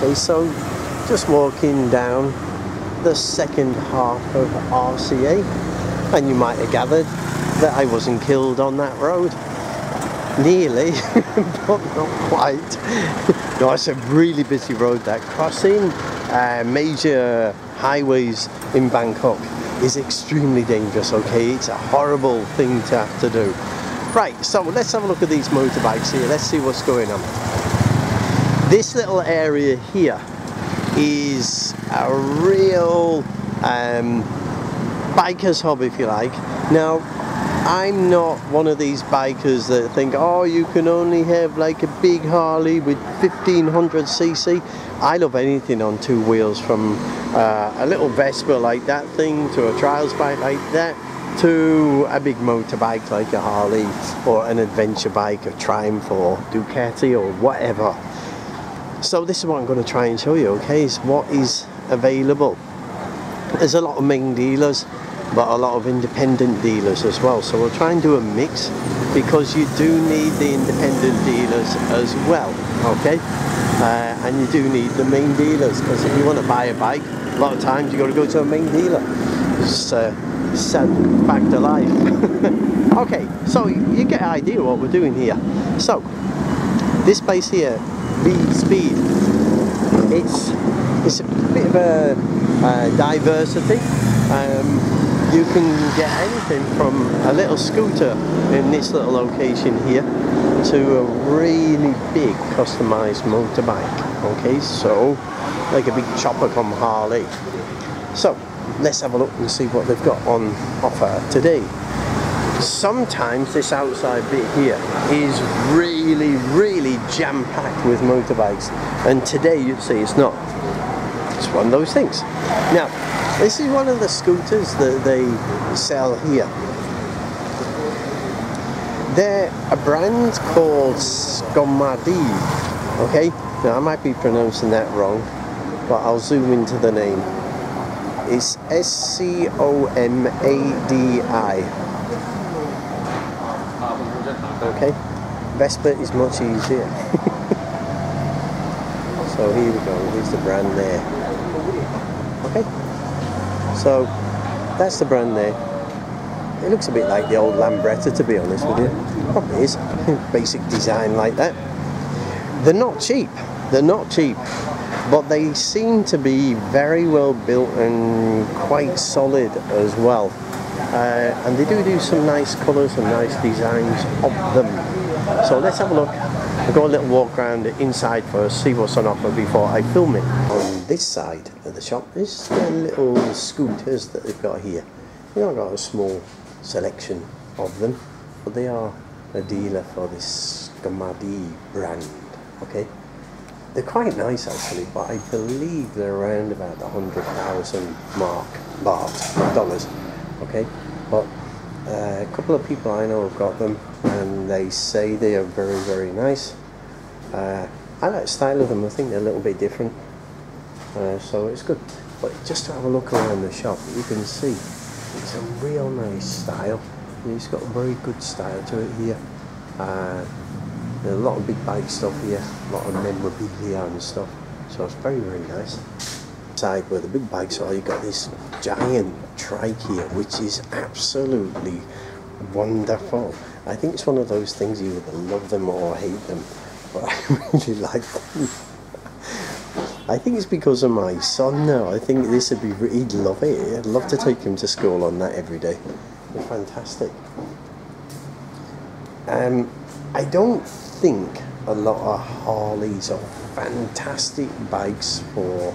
Okay, so just walking down the second half of RCA, and you might have gathered that I wasn't killed on that road. Nearly, but not quite. No, it's a really busy road. That crossing major highways in Bangkok is extremely dangerous, okay? It's a horrible thing to have to do. Right, so let's have a look at these motorbikes here. Let's see what's going on. This little area here is a real biker's hub, if you like. Now, I'm not one of these bikers that think, oh, you can only have like a big Harley with 1500cc. I love anything on two wheels, from a little Vespa like that thing, to a trials bike like that, to a big motorbike like a Harley, or an adventure bike, a Triumph or Ducati or whatever. So this is what I'm going to try and show you, okay, is what is available. There's a lot of main dealers, but a lot of independent dealers as well, so we'll try and do a mix, because you do need the independent dealers as well, okay, and you do need the main dealers, because if you want to buy a bike, a lot of times you've got to go to a main dealer. It's a sad fact of life. Okay, so you get an idea of what we're doing here. So this base here, V-Speed, it's a bit of a diversity. You can get anything from a little scooter in this little location here to a really big customized motorbike. Okay, so like a big chopper from Harley. So let's have a look and see what they've got on offer today. Sometimes this outside bit here is really jam-packed with motorbikes, and today you'd see it's not. It's one of those things. Now, this is one of the scooters that they sell here. They're a brand called Scomadi. Okay, now I might be pronouncing that wrong, but I'll zoom into the name. It's S-C-O-M-A-D-I. Okay, Vespa is much easier. So here we go, here's the brand there. Okay, so that's the brand there. It looks a bit like the old Lambretta, to be honest with you. Probably is. Basic design like that. They're not cheap, but they seem to be very well built and quite solid as well. And they do some nice colours and nice designs of them. So let's have a look. We'll go a little walk around inside first, see what's on offer before I film it. On this side of the shop is the little scooters that they've got here. They've not got a small selection of them, but they are a dealer for this Scomadi brand. Okay, they're quite nice actually, but I believe they're around about the 100,000 mark, dollars. Okay, but a couple of people I know have got them, and they say they are very nice. I like the style of them. I think they're a little bit different, so it's good. But just to have a look around the shop, you can see it's a real nice style. It's got a very good style to it here. There's a lot of big bike stuff here, a lot of memorabilia and stuff, so it's very nice. Side where the big bikes are, you've got this giant trike here, which is absolutely wonderful. I think it's one of those things you either love them or hate them, but I really like them. I think it's because of my son now. I think this would be, he'd love it. I'd love to take him to school on that every day. They're fantastic. I don't think a lot of Harleys are fantastic bikes for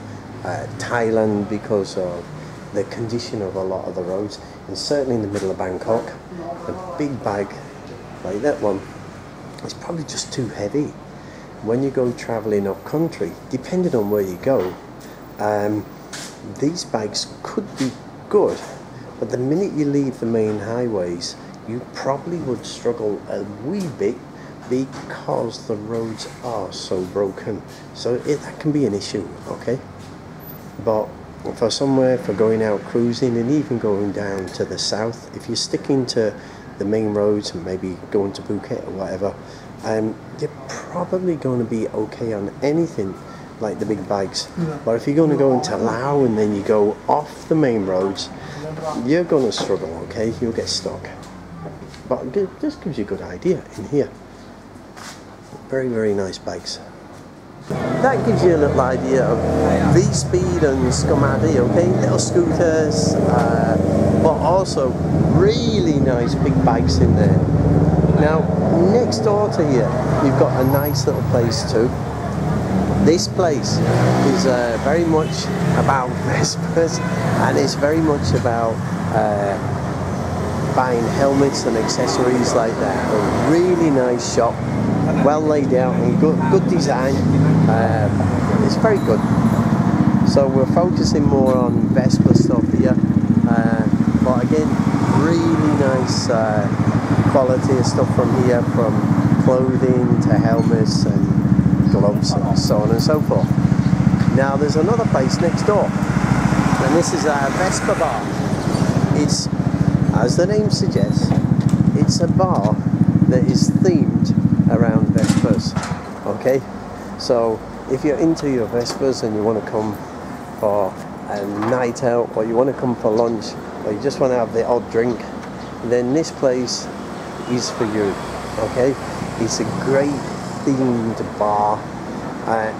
Thailand because of the condition of a lot of the roads, and certainly in the middle of Bangkok, a big bike like that one is probably just too heavy. When you go travelling up country, depending on where you go, these bikes could be good, but the minute you leave the main highways, you probably would struggle a wee bit because the roads are so broken. So that can be an issue, okay? But for somewhere, for going out cruising and even going down to the south, if you're sticking to the main roads and maybe going to Phuket or whatever, you're probably going to be okay on anything like the big bikes. But if you're going to go into Laos and then you go off the main roads, you're going to struggle, okay? You'll get stuck. But this gives you a good idea in here. Very, very nice bikes. That gives you a little idea of V-Speed and Scomadi, okay? Little scooters, but also really nice big bikes in there. Now, next door to here, you've got a nice little place too. This place is very much about Vespas, and it's very much about buying helmets and accessories like that. A really nice shop, well laid out and good design. It's very good. So we're focusing more on Vespa stuff here, but again, really nice quality of stuff from here, from clothing to helmets and gloves and so on and so forth. Now there's another place next door, and this is a Vespa bar. It's, as the name suggests, it's a bar that is themed around Vespas, okay? So if you're into your Vespas and you want to come for a night out, or you want to come for lunch, or you just want to have the odd drink, then this place is for you, okay? It's a great themed bar,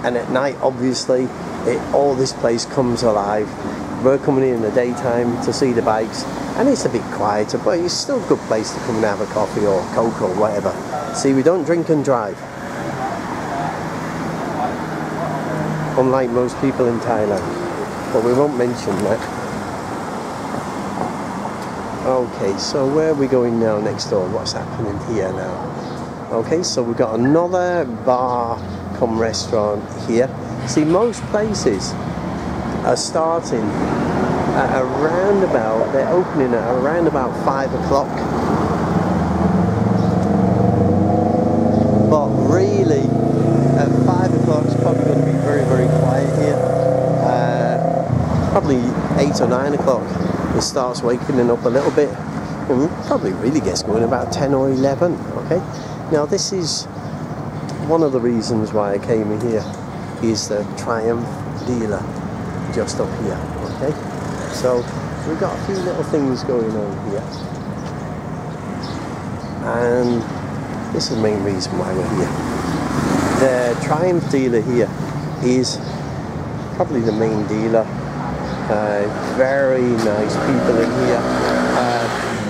and at night obviously all this place comes alive. We're coming in the daytime to see the bikes, and it's a bit quieter, but it's still a good place to come and have a coffee or Coke or whatever. See, we don't drink and drive, unlike most people in Thailand, but we won't mention that. Okay, so where are we going now next door? What's happening here now? Okay, so we've got another bar come restaurant here. See, most places are starting at around about, they're opening at around about 5 o'clock. But really, at 5 o'clock it's probably going to be very, very quiet here. Probably 8 or 9 o'clock it starts wakening up a little bit, and probably really gets going about 10 or 11, okay? Now this is one of the reasons why I came in here, is the Triumph dealer just up here, okay? So we've got a few little things going on here, and this is the main reason why we're here. The Triumph dealer here is probably the main dealer. Very nice people in here.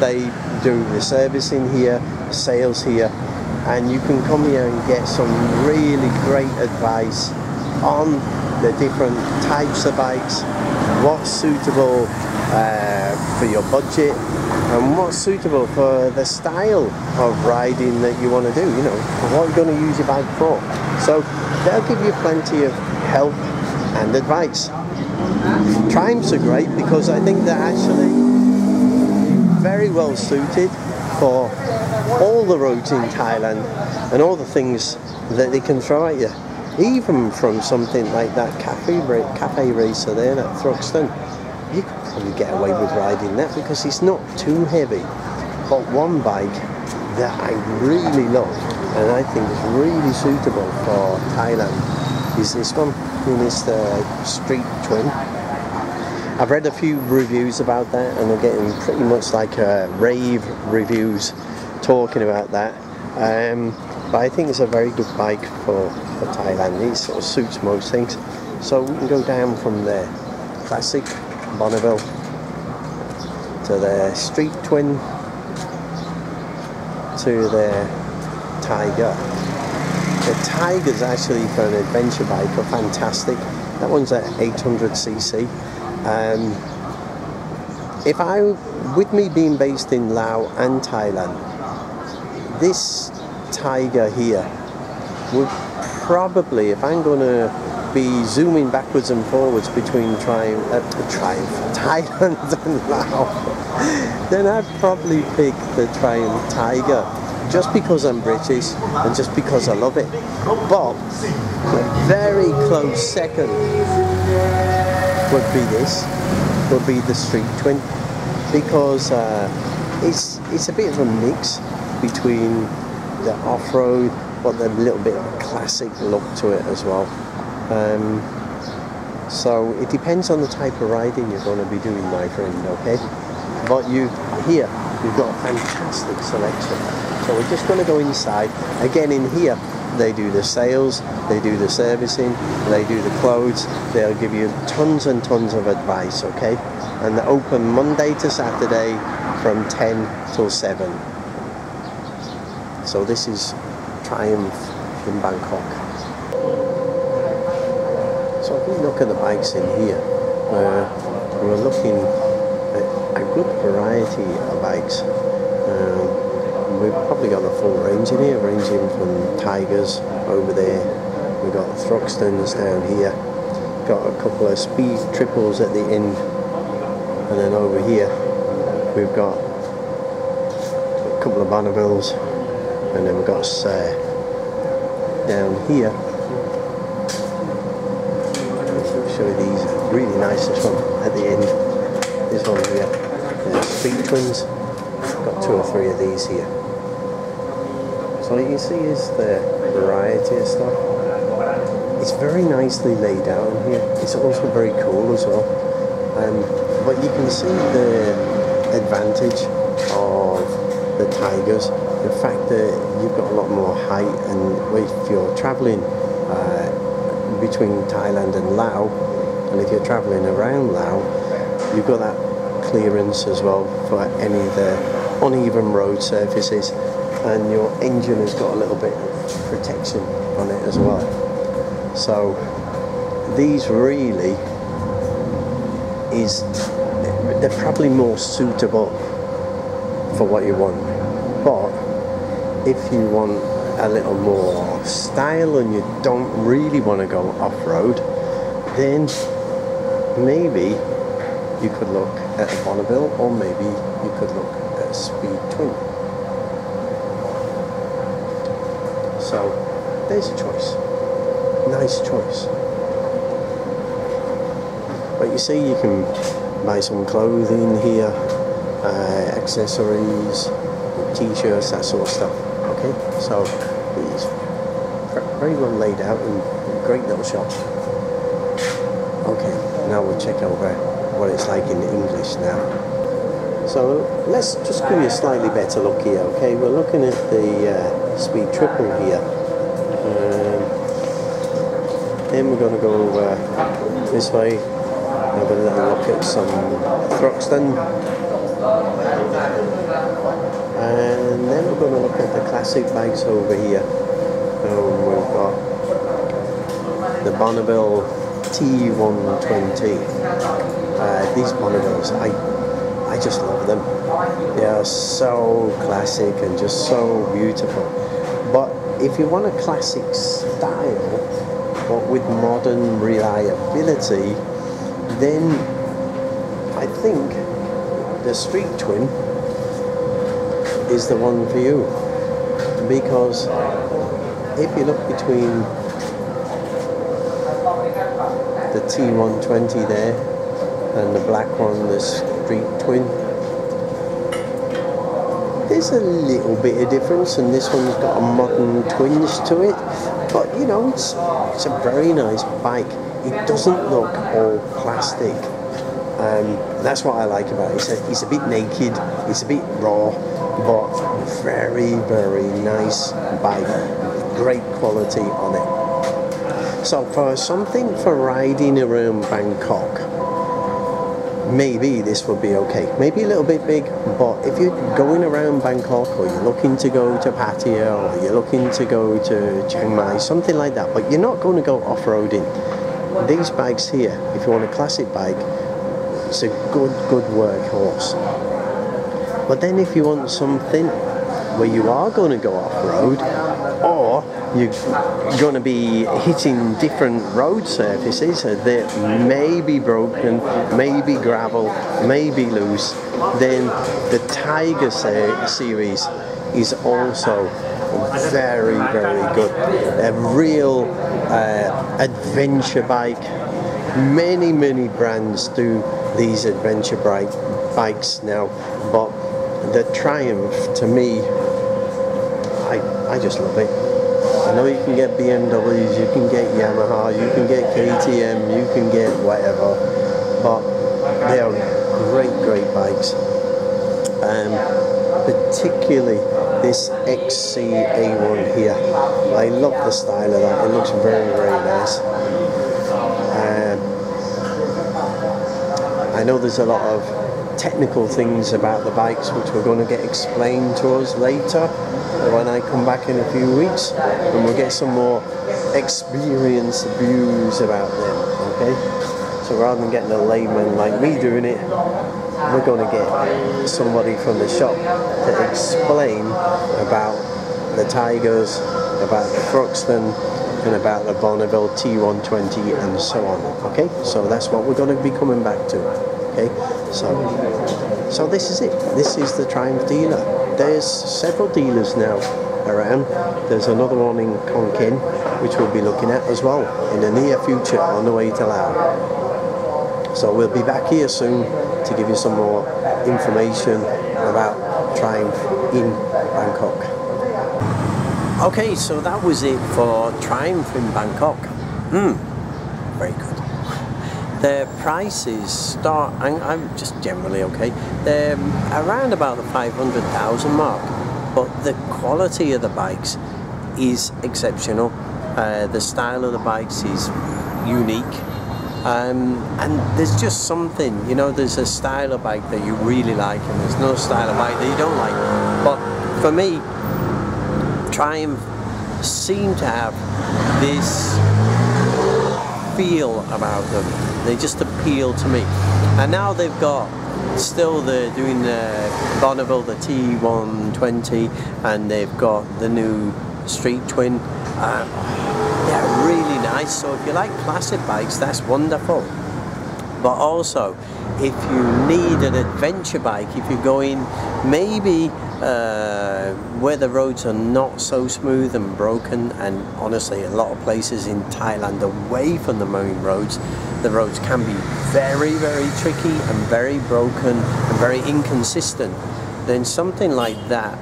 They do the servicing here, sales here, and you can come here and get some really great advice on the different types of bikes, what's suitable for your budget, and what's suitable for the style of riding that you want to do, you know, what you're going to use your bike for. So they'll give you plenty of help and advice. Triumphs are great because I think they're actually very well suited for all the roads in Thailand and all the things that they can throw at you. Even from something like that cafe racer there, that Thruxton, you could probably get away with riding that because it's not too heavy. But one bike that I really love and I think is really suitable for Thailand is this one, and it's the Street Twin. I've read a few reviews about that, and they're getting pretty much like rave reviews talking about that. But I think it's a very good bike for Thailand. It sort of suits most things. So we can go down from there. Classic Bonneville to the Street Twin to the Tiger. The Tigers actually for an adventure bike are fantastic. That one's at 800cc. With me being based in Laos and Thailand, this Tiger here would probably, if I'm going to be zooming backwards and forwards between Thailand and Laos, then I'd probably pick the Triumph Tiger, just because I'm British and just because I love it. But a very close second would be the Street Twin, because it's a bit of a mix between the off-road but a little bit of a classic look to it as well. So it depends on the type of riding you're going to be doing, my friend, okay? But you've got a fantastic selection. So we're just going to go inside. Again, in here, they do the sales, they do the servicing, they do the clothes. They'll give you tons and tons of advice, okay? And they're open Monday to Saturday from 10 till 7. So this is Triumph in Bangkok. So if we look at the bikes in here, we're looking at a good variety of bikes. We've probably got the full range in here, ranging from Tigers over there. We've got Thruxtons down here. Got a couple of speed triples at the end. And then over here, we've got a couple of Bonnevilles. And then we've got down here. I'll show you these. Really nice, this one at the end. This one here. The Street Twins. Got 2 or 3 of these here. So you can see is the variety of stuff. It's very nicely laid out in here. It's also very cool as well. But you can see the advantage of the Tigers. The fact that you've got a lot more height, and if you're travelling between Thailand and Laos, and if you're travelling around Laos, you've got that clearance as well for any of the uneven road surfaces. And your engine has got a little bit of protection on it as well. So these really they're probably more suitable for what you want. But if you want a little more style and you don't really want to go off-road, then maybe you could look at a Bonneville, or maybe you could look at a Speed Twin. So there's a choice. Nice choice. But you see, you can buy some clothing here, accessories, t-shirts, that sort of stuff. Okay, so it's very well laid out and great little shop. Okay, now we'll check over what it's like in English now. So let's just give you a slightly better look here. Okay, we're looking at the Speed Triple here. Then we're going to go over this way. Have a little look at some Thruxton. And then we're going to look at the classic bikes over here. We've got the Bonneville T120. These Bonnevilles, I just love them. They are so classic and just so beautiful. But if you want a classic style, but with modern reliability, then I think the Street Twin is the one for you. Because if you look between the T120 there and the black one, the Street Twin, there's a little bit of difference, and this one's got a modern twinge to it. But you know, it's a very nice bike. It doesn't look all plastic. That's what I like about it. It's a bit naked, it's a bit raw, but very, very nice bike. Great quality on it. So for something for riding around Bangkok, maybe this would be okay. Maybe a little bit big, but if you're going around Bangkok, or you're looking to go to Pattaya, or you're looking to go to Chiang Mai, something like that, but you're not going to go off-roading, these bikes here, if you want a classic bike, it's a good workhorse. But then if you want something where you are going to go off-road, or you're going to be hitting different road surfaces that may be broken, may be gravel, may be loose, then the Tiger series is also very, very good. A real adventure bike. Many brands do these adventure bikes now, but the Triumph, to me, I just love it. I know you can get BMWs, you can get Yamaha, you can get KTM, you can get whatever, but they are great bikes. Particularly this XCA1 here. I love the style of that. It looks very nice. I know there's a lot of technical things about the bikes which we're going to get explained to us later when I come back in a few weeks, and we'll get some more experience views about them. Okay, so rather than getting a layman like me doing it, we're going to get somebody from the shop to explain about the Tigers, about the Thruxton, and about the Bonneville T120 and so on. Okay, so that's what we're going to be coming back to. Okay, so this is it. This is the Triumph dealer. There's several dealers now around. There's another one in Tonkin, which we'll be looking at as well in the near future on the way to Laos. So we'll be back here soon to give you some more information about Triumph in Bangkok. Okay, so that was it for Triumph in Bangkok. Very good. The prices start, I'm just generally okay, they're around about the 500,000 mark, but the quality of the bikes is exceptional. The style of the bikes is unique. And there's just something, you know, there's a style of bike that you really like and there's no style of bike that you don't like. But for me, Triumph seem to have this feel about them. They just appeal to me. And now they've got, still they're doing the Bonneville, the T120, and they've got the new Street Twin. They're really nice, so if you like classic bikes, that's wonderful. But also, if you need an adventure bike, if you're going maybe where the roads are not so smooth and broken, and honestly a lot of places in Thailand away from the main roads, the roads can be very tricky and very broken and very inconsistent, then something like that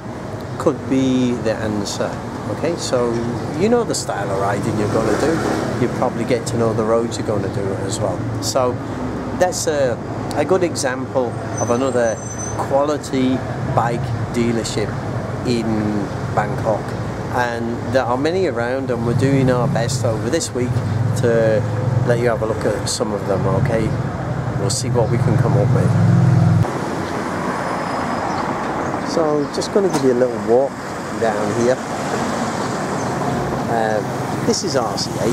could be the answer. Okay, so you know the style of riding you're going to do, you probably get to know the roads you're going to do as well. So that's a good example of another quality bike dealership in Bangkok, and there are many around, and we're doing our best over this week to let you have a look at some of them. Okay, we'll see what we can come up with. So just going to give you a little walk down here. This is RCA.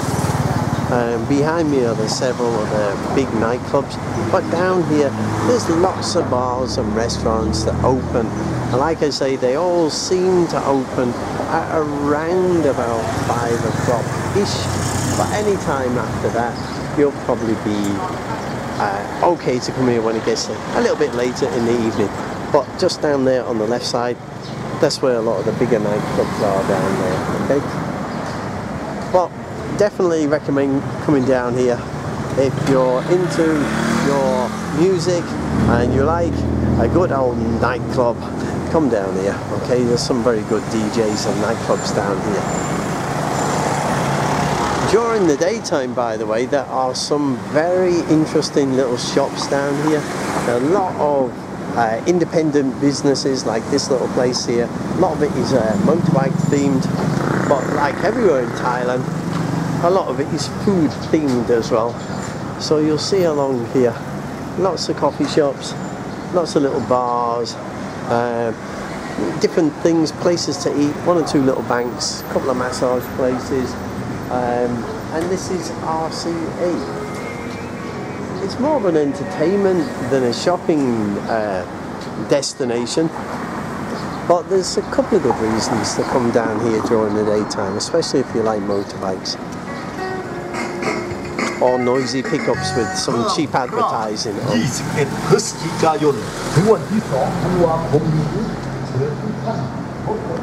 Behind me are several of the big nightclubs, but down here there's lots of bars and restaurants that open, and like I say, they all seem to open at around about 5 o'clock ish, but any time after that you'll probably be okay to come here when it gets a little bit later in the evening. But just down there on the left side, that's where a lot of the bigger nightclubs are down there. Okay, but definitely recommend coming down here if you're into your music and you like a good old nightclub. Come down here. Okay, there's some very good DJs and nightclubs down here. During the daytime, by the way, there are some very interesting little shops down here. There are a lot of independent businesses, like this little place here. A lot of it is motorbike themed, but like everywhere in Thailand, a lot of it is food themed as well. So you'll see along here lots of coffee shops, lots of little bars, different things, places to eat, 1 or 2 little banks, a couple of massage places, and this is RCA. It's more of an entertainment than a shopping destination, but there's a couple of good reasons to come down here during the daytime, especially if you like motorbikes. Or noisy pickups with some cheap advertising on. 21 พฤศจิกายนถึงวันที่2 ธันวาคมนี้เชิญทุกท่านพบกับ